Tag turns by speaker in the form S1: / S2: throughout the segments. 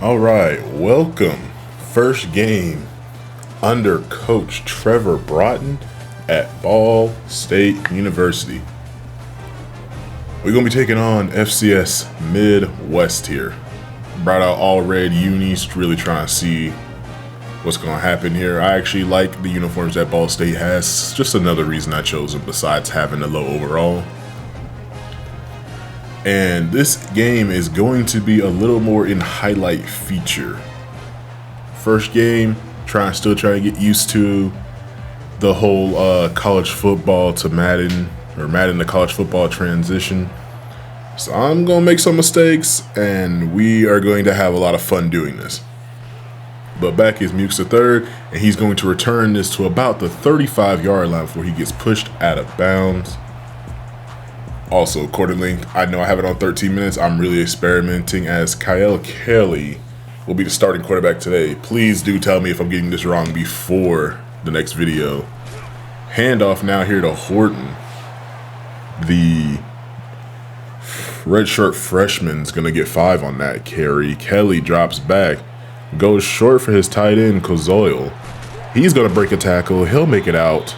S1: All right, welcome. First game under Coach Trevor Broughton at Ball State University. We're going to be taking on FCS Midwest here. Brought out all red unis, really trying to see what's going to happen here. I actually like the uniforms that Ball State has. Just another reason I chose them besides having a low overall. And this game is going to be a little more in highlight feature. First game, still trying to get used to the whole college football to Madden, or Madden to college football transition. So I'm going to make some mistakes, and we are going to have a lot of fun doing this. But back is Mukes III, and he's going to return this to about the 35-yard line before he gets pushed out of bounds. Also, accordingly, I know I have it on 13 minutes. I'm really experimenting as Kyle Kelly will be the starting quarterback today. Please do tell me if I'm getting this wrong before the next video. Handoff now here to Horton. The redshirt freshman's going to get 5 on that carry. Kelly drops back, goes short for his tight end, Kozoil. He's going to break a tackle. He'll make it out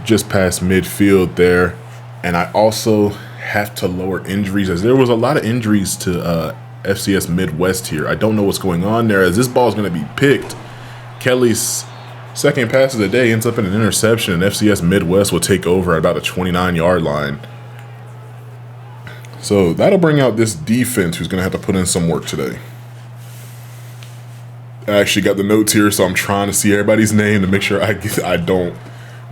S1: just past midfield there. And I also have to lower injuries, as there was a lot of injuries to FCS Midwest here. I don't know what's going on there, as this ball is going to be picked. Kelly's second pass of the day ends up in an interception, and FCS Midwest will take over at about the 29-yard line. So that'll bring out this defense, who's going to have to put in some work today. I actually got the notes here, so I'm trying to see everybody's name to make sure I don't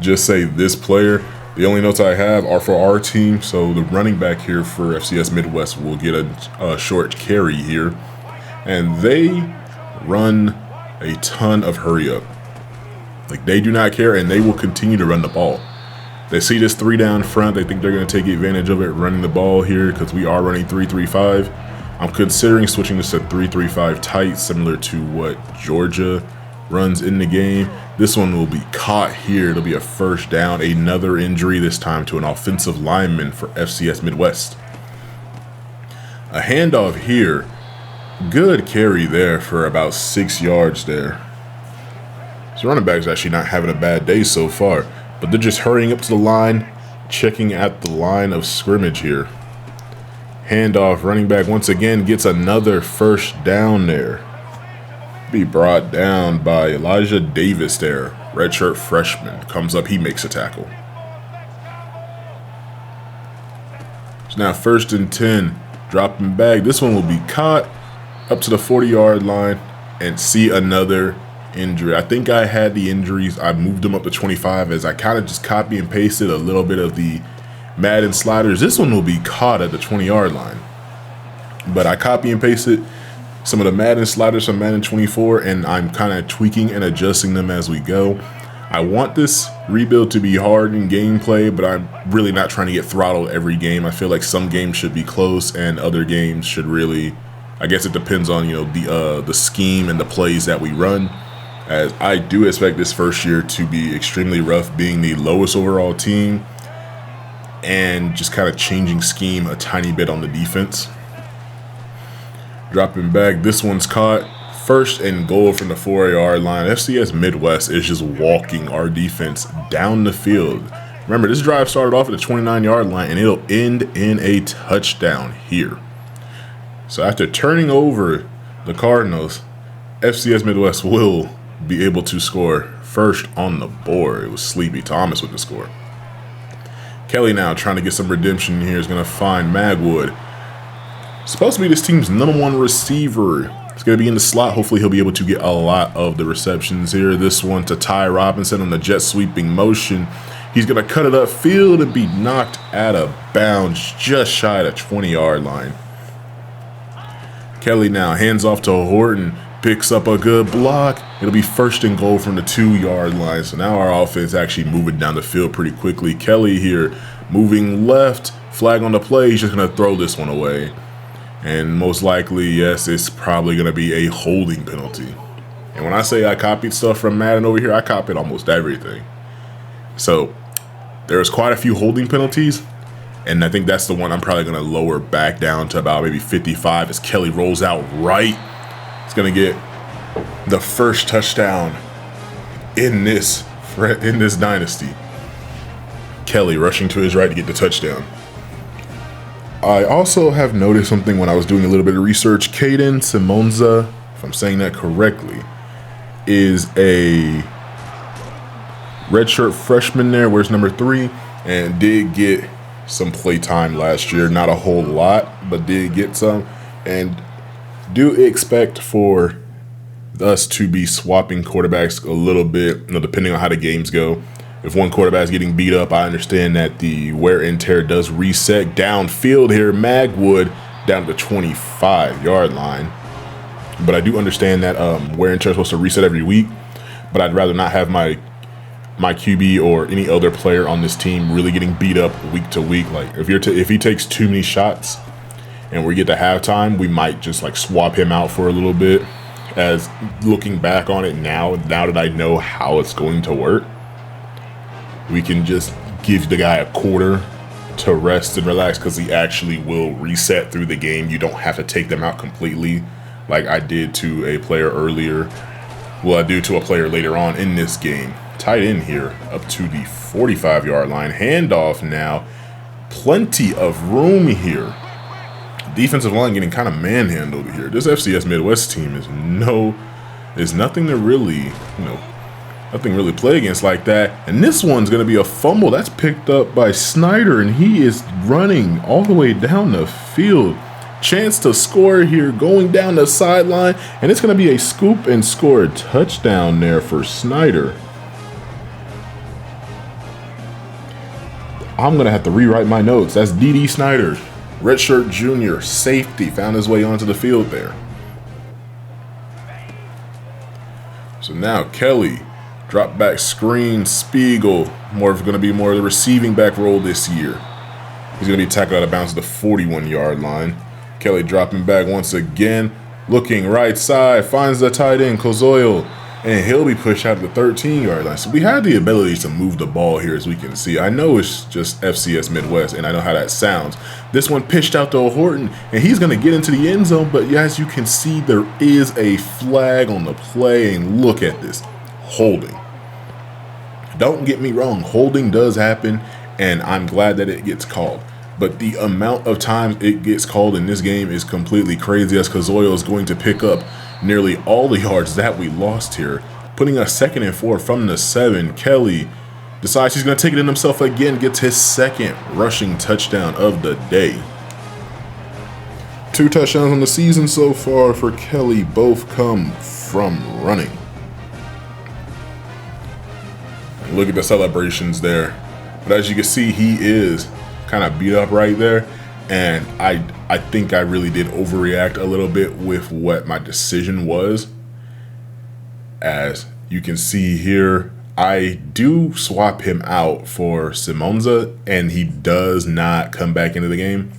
S1: just say this player. The only notes I have are for our team, so the running back here for FCS Midwest will get a short carry here. And they run a ton of hurry up. Like, they do not care, and they will continue to run the ball. They see this 3 down front. They think they're going to take advantage of it running the ball here because we are running 3-3-5. I'm considering switching this to 3-3-5 tight, similar to what Georgia runs in the game. This one will be caught here. It'll be a first down. Another injury, this time to an offensive lineman for FCS Midwest. A handoff here. Good carry there for about 6 yards there. So running back's actually not having a bad day so far, but they're just hurrying up to the line, checking at the line of scrimmage here. Handoff, running back once again gets another first down there. Be brought down by Elijah Davis there. Redshirt freshman comes up, he makes a tackle. So now 1st and 10, dropping back. This one will be caught up to the 40-yard line, and see another injury. I think I had the injuries. I moved them up to 25 as I kind of just copy and pasted a little bit of the Madden sliders. This one will be caught at the 20-yard line, but I copy and pasted some of the Madden sliders from Madden 24, and I'm kind of tweaking and adjusting them as we go. I want this rebuild to be hard in gameplay, but I'm really not trying to get throttled every game. I feel like some games should be close, and other games should really, I guess it depends on, the scheme and the plays that we run. As I do expect this first year to be extremely rough, being the lowest overall team, and just kind of changing scheme a tiny bit on the defense. Dropping back, this one's caught. 1st and goal from the 4-yard line. FCS Midwest is just walking our defense down the field. Remember, this drive started off at the 29-yard line, and it'll end in a touchdown here. So after turning over the Cardinals, FCS Midwest will be able to score first on the board. It was Sleepy Thomas with the score. Kelly now trying to get some redemption here is going to find Magwood. Supposed to be this team's #1 receiver. It's going to be in the slot. Hopefully he'll be able to get a lot of the receptions here. This one to Ty Robinson on the jet sweeping motion. He's going to cut it upfield and be knocked out of bounds just shy of the 20-yard line. Kelly now hands off to Horton. Picks up a good block. It'll be 1st and goal from the 2-yard line. So now our offense actually moving down the field pretty quickly. Kelly here moving left. Flag on the play. He's just going to throw this one away. And most likely, yes, it's probably going to be a holding penalty. And when I say I copied stuff from Madden over here, I copied almost everything. So there's quite a few holding penalties. And I think that's the one I'm probably going to lower back down to about maybe 55 as Kelly rolls out right. He's going to get the first touchdown in this dynasty. Kelly rushing to his right to get the touchdown. I also have noticed something when I was doing a little bit of research. Caden Simonza, if I'm saying that correctly, is a redshirt freshman there, wears number 3, and did get some play time last year. Not a whole lot, but did get some. And do expect for us to be swapping quarterbacks a little bit, depending on how the games go. If one quarterback is getting beat up, I understand that the wear and tear does reset downfield here. Magwood down to the 25-yard line. But I do understand that wear and tear is supposed to reset every week. But I'd rather not have my QB or any other player on this team really getting beat up week to week. Like if he takes too many shots and we get to halftime, we might just like swap him out for a little bit. As looking back on it now that I know how it's going to work, we can just give the guy a quarter to rest and relax because he actually will reset through the game. You don't have to take them out completely like I did to a player earlier. Well, I do to a player later on in this game. Tight end here up to the 45-yard line. Handoff now. Plenty of room here. Defensive line getting kind of manhandled here. This FCS Midwest team is nothing to really, nothing really play against like that. And this one's going to be a fumble. That's picked up by Snyder, and he is running all the way down the field. Chance to score here going down the sideline, and it's going to be a scoop and score touchdown there for Snyder. I'm going to have to rewrite my notes. That's D.D. Snyder, redshirt junior, safety, found his way onto the field there. So now Kelly, drop back screen, Spiegel, going to be more of the receiving back role this year. He's going to be tackled out of bounds at the 41-yard line. Kelly dropping back once again, looking right side, finds the tight end, Kozoil, and he'll be pushed out to the 13-yard line. So we have the ability to move the ball here, as we can see. I know it's just FCS Midwest, and I know how that sounds. This one pitched out to Horton, and he's going to get into the end zone, but as you can see, there is a flag on the play, and look at this. Holding. Don't get me wrong, holding does happen, and I'm glad that it gets called. But the amount of times it gets called in this game is completely crazy, as Kazoyo is going to pick up nearly all the yards that we lost here. Putting us 2nd and 4 from the 7. Kelly decides he's going to take it in himself again, gets his 2nd rushing touchdown of the day. 2 touchdowns on the season so far for Kelly, both come from running. Look at the celebrations there. But as you can see, he is kind of beat up right there, and I think I really did overreact a little bit with what my decision was. As you can see here, I do swap him out for Simonza, and he does not come back into the game.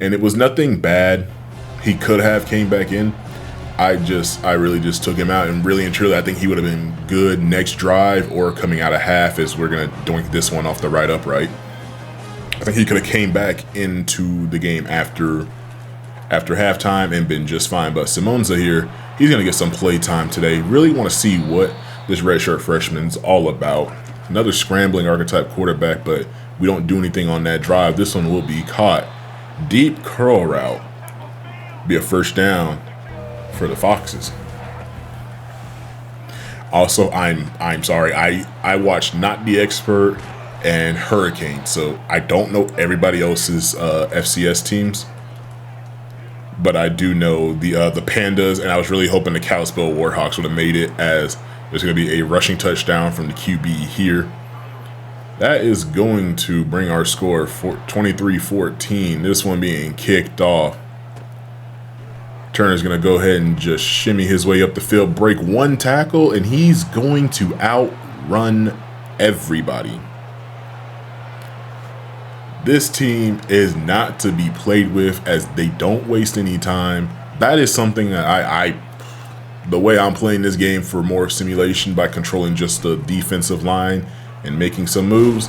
S1: And it was nothing bad. He could have came back in. I really just took him out, and really and truly I think he would have been good next drive or coming out of half, as we're gonna doink this one off the right upright. I think he could have came back into the game after halftime and been just fine. But Simonza here, he's going to get some play time today. Really want to see what this redshirt freshman's all about. Another scrambling archetype quarterback, but we don't do anything on that drive. This one will be caught. Deep curl route. Be a first down for the Foxes. Also, I'm sorry. I watched Not the Expert and Hurricane, so I don't know everybody else's FCS teams, but I do know the Pandas, and I was really hoping the Kalispell Warhawks would have made it, as there's going to be a rushing touchdown from the QB here. That is going to bring our score 23-14. This one being kicked off. Turner's going to go ahead and just shimmy his way up the field, break one tackle, and he's going to outrun everybody. This team is not to be played with, as they don't waste any time. That is something that the way I'm playing this game for more simulation by controlling just the defensive line and making some moves,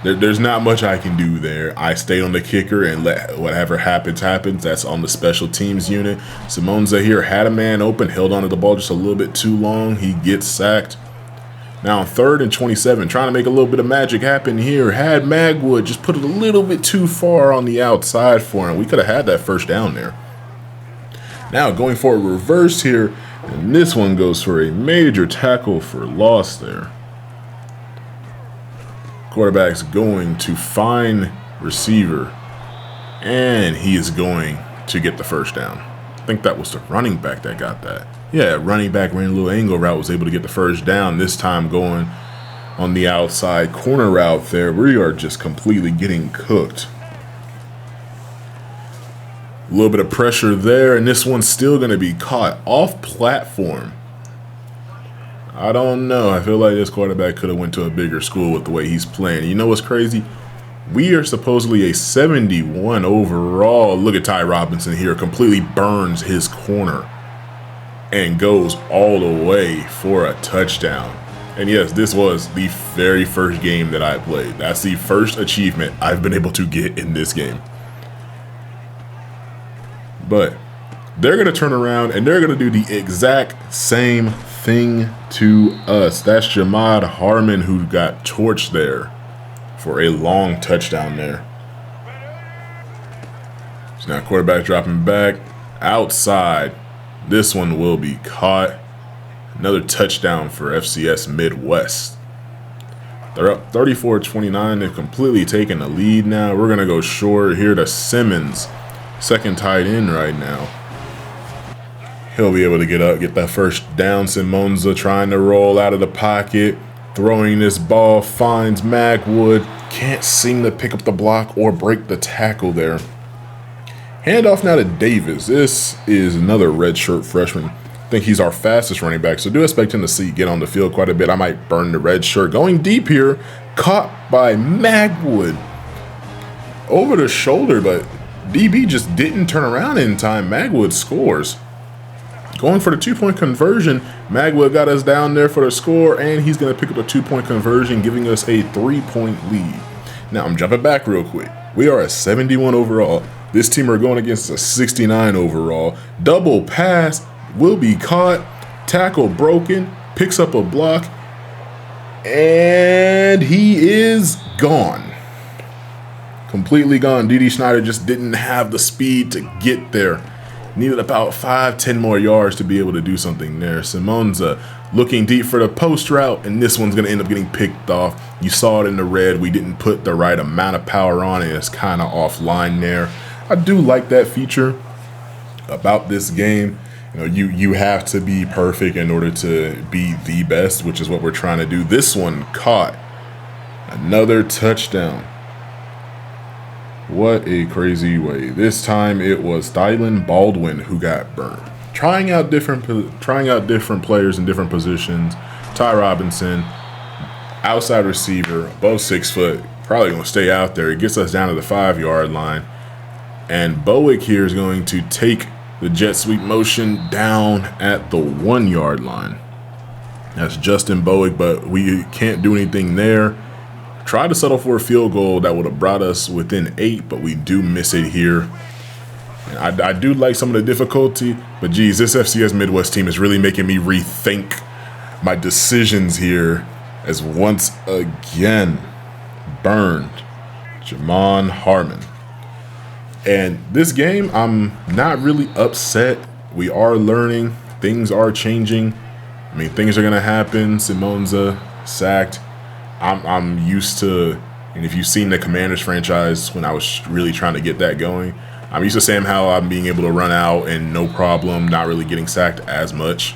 S1: There's not much I can do there. I stayed on the kicker and let whatever happens, happens. That's on the special teams unit. Simonza here had a man open, held onto the ball just a little bit too long. He gets sacked. Now, 3rd and 27, trying to make a little bit of magic happen here. Had Magwood just put it a little bit too far on the outside for him. We could have had that first down there. Now, going for a reverse here, and this one goes for a major tackle for loss there. Quarterback's going to find receiver, and he is going to get the first down. I think that was the running back that got that. Yeah, running back ran a little angle route, was able to get the first down, this time going on the outside corner route there. We are just completely getting cooked. A little bit of pressure there, and this one's still going to be caught off platform. I don't know. I feel like this quarterback could have went to a bigger school with the way he's playing. You know what's crazy? We are supposedly a 71 overall. Look at Ty Robinson here. Completely burns his corner and goes all the way for a touchdown. And yes, this was the very first game that I played. That's the first achievement I've been able to get in this game. But they're going to turn around and they're going to do the exact same thing to us. That's Jamad Harmon who got torched there for a long touchdown there. So now quarterback dropping back outside. This one will be caught. Another touchdown for FCS Midwest. They're up 34-29. They've completely taken the lead now. We're going to go short here to Simmons. Second tight end right now. He'll be able to get up, get that first down. Simonza trying to roll out of the pocket. Throwing this ball, finds Magwood. Can't seem to pick up the block or break the tackle there. Handoff now to Davis. This is another redshirt freshman. I think he's our fastest running back, so do expect him to get on the field quite a bit. I might burn the red shirt. Going deep here, caught by Magwood. Over the shoulder, but DB just didn't turn around in time. Magwood scores. Going for the 2-point conversion. Magwood got us down there for the score, and he's going to pick up a 2-point conversion, giving us a 3-point lead. Now, I'm jumping back real quick. We are a 71 overall. This team are going against a 69 overall. Double pass will be caught. Tackle broken. Picks up a block. And he is gone. Completely gone. D.D. Schneider just didn't have the speed to get there. Needed about 5-10 more yards to be able to do something there. Simonza looking deep for the post route, and this one's going to end up getting picked off. You saw it in the red. We didn't put the right amount of power on it. It's kind of offline there. I do like that feature about this game. You know, you have to be perfect in order to be the best, which is what we're trying to do. This one caught. Another touchdown. What a crazy way. This time it was Dylan Baldwin who got burned. Trying out different players in different positions. Ty Robinson, outside receiver, above 6 foot, probably going to stay out there. It gets us down to the 5-yard line. And Bowick here is going to take the jet sweep motion down at the 1-yard line. That's Justin Bowick, but we can't do anything there. Tried to settle for a field goal that would have brought us within 8, but we do miss it here. And I do like some of the difficulty, but geez, this FCS Midwest team is really making me rethink my decisions here, as once again burned Jamon Harmon. And this game, I'm not really upset. We are learning. Things are changing. I mean, things are going to happen. Simonza sacked. I'm used to, and if you've seen the Commanders franchise when I was really trying to get that going, I'm used to Sam Howell. I'm being able to run out and no problem, not really getting sacked as much.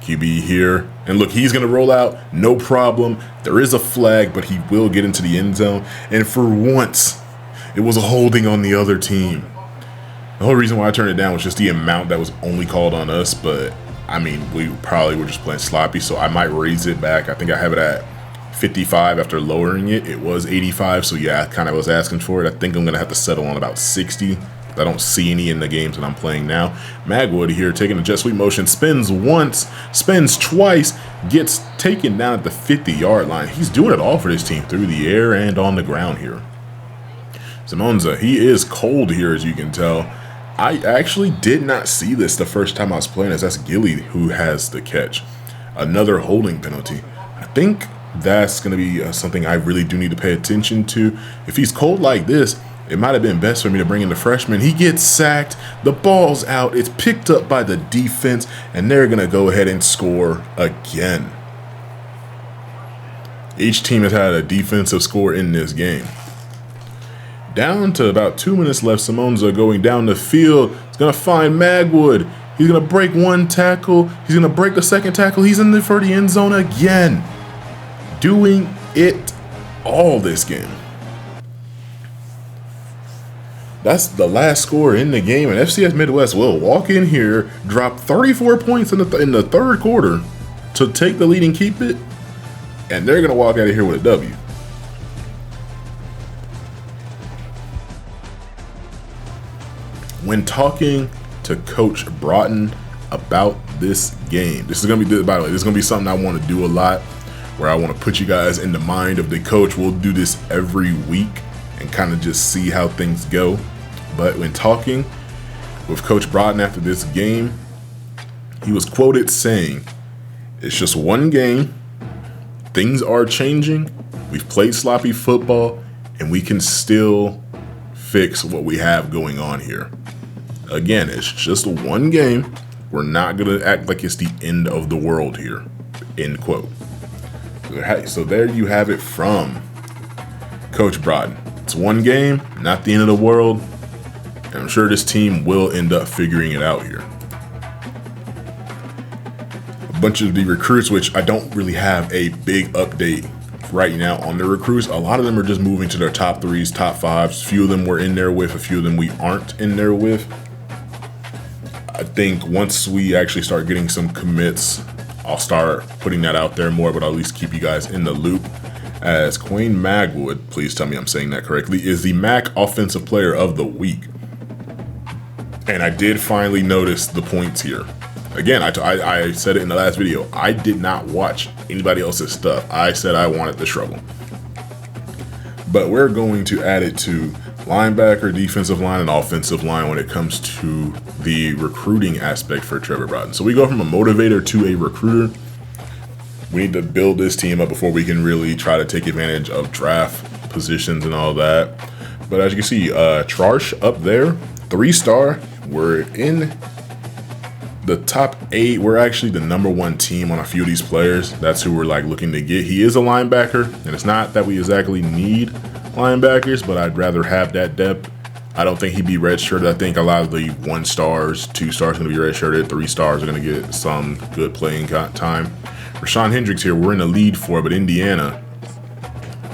S1: QB here. And look, he's going to roll out, no problem. There is a flag, but he will get into the end zone. And for once, it was a holding on the other team. The whole reason why I turned it down was just the amount that was only called on us, but I mean, we probably were just playing sloppy, so I might raise it back. I think I have it at 55 after lowering it. It was 85, so yeah, I kind of was asking for it. I think I'm going to have to settle on about 60 I don't see any in the games that I'm playing now. Magwood here taking a jet sweep motion, spins once, spins twice, gets taken down at the 50-yard line. He's doing it all for this team through the air and on the ground here. Simonza, he is cold here, as you can tell. I actually did not see this the first time I was playing, as that's Gilly who has the catch. Another holding penalty. I think that's going to be something I really do need to pay attention to. If he's cold like this, it might have been best for me to bring in the freshman. He gets sacked. The ball's out. It's picked up by the defense, and they're going to go ahead and score again. Each team has had a defensive score in this game. Down to about 2 minutes left. Simonza going down the field. He's going to find Magwood. He's going to break one tackle. He's going to break the second tackle. He's in for the end zone again. Doing it all this game. That's the last score in the game, and FCS Midwest will walk in here, drop 34 points in the third quarter to take the lead and keep it, and they're going to walk out of here with a W. When talking to Coach Broughton about this game, this is going to be, by the way, this is going to be something I want to do a lot, where I want to put you guys in the mind of the coach. We'll do this every week and kind of just see how things go. But when talking with Coach Broughton after this game, he was quoted saying, "It's just one game. Things are changing. We've played sloppy football, and we can still fix what we have going on here. Again, it's just one game. We're not going to act like it's the end of the world here." End quote. So there you have it from Coach Broughton. It's one game, not the end of the world. And I'm sure this team will end up figuring it out here. A bunch of the recruits, which I don't really have a big update right now on the recruits. A lot of them are just moving to their top threes, top fives. A few of them we're in there with, a few of them we aren't in there with. I think once we actually start getting some commits, I'll start putting that out there more, but I'll at least keep you guys in the loop. As Quayne Magwood, please tell me I'm saying that correctly, is the MAC Offensive Player of the Week. And I did finally notice the points here. Again, I said it in the last video. I did not watch anybody else's stuff. I said I wanted the trouble. But we're going to add it to linebacker, defensive line, and offensive line when it comes to the recruiting aspect for Trevor Broughton. So we go from a motivator to a recruiter. We need to build this team up before we can really try to take advantage of draft positions and all that. But as you can see, Trarsh up there, 3-star. We're in the top 8. We're actually the #1 team on a few of these players. That's who we're like looking to get. He is a linebacker, and it's not that we exactly need linebackers, but I'd rather have that depth. I don't think he'd be redshirted. I think a lot of the 1-stars, 2-stars are going to be redshirted. 3-stars are going to get some good playing time. Rashawn Hendricks here, we're in the lead for, but Indiana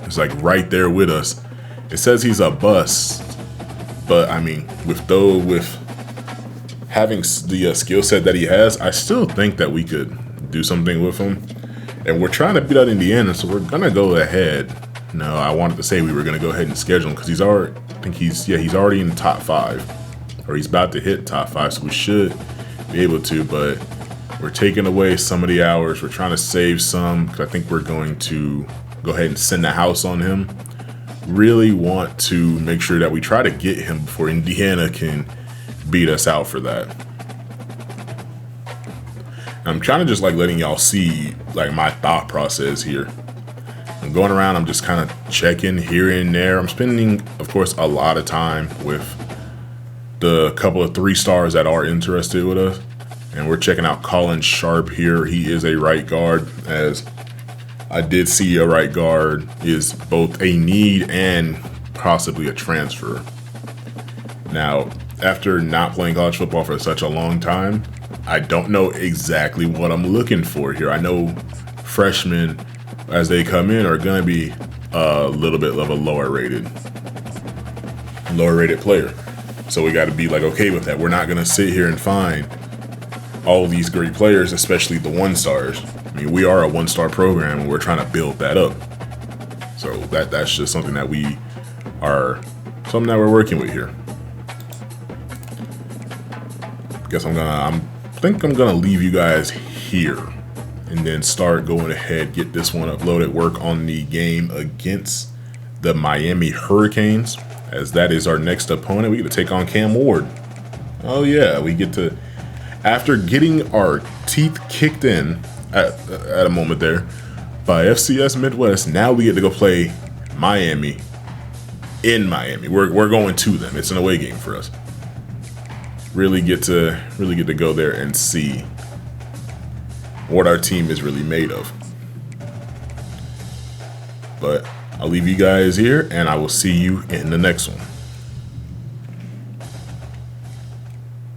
S1: is like right there with us. It says he's a bust, but I mean, with having the skill set that he has, I still think that we could do something with him. And we're trying to beat out Indiana, so we're gonna go ahead. No, I wanted to say we were gonna go ahead and schedule him because he's already, I think he's already in the top 5, or he's about to hit top 5, so we should be able to. But we're taking away some of the hours. We're trying to save some because I think we're going to go ahead and send the house on him. Really want to make sure that we try to get him before Indiana can beat us out for that. I'm trying to just like letting y'all see like my thought process here. I'm going around, I'm just kind of checking here and there. I'm spending, of course, a lot of time with the couple of 3-stars that are interested with us. And we're checking out Colin Sharp here. He is a right guard, as I did see a right guard is both a need and possibly a transfer. Now, after not playing college football for such a long time, I don't know exactly what I'm looking for here. I know freshmen, as they come in, are going to be a little bit of a lower rated player. So we got to be like okay with that. We're not going to sit here and find all these great players, especially the 1-stars. I mean, we are a 1-star program, and we're trying to build that up. So that's just something that we're working with here. guess I think I'm gonna leave you guys here and then start going ahead, get this one uploaded, work on the game against the Miami Hurricanes, as that is our next opponent. We get to take on Cam Ward. Oh yeah, we get to, after getting our teeth kicked in at a moment there by FCS Midwest, now we get to go play Miami in Miami. We're going to them. It's an away game for us. Really get to go there and see what our team is really made of. But I'll leave you guys here, and I will see you in the next one.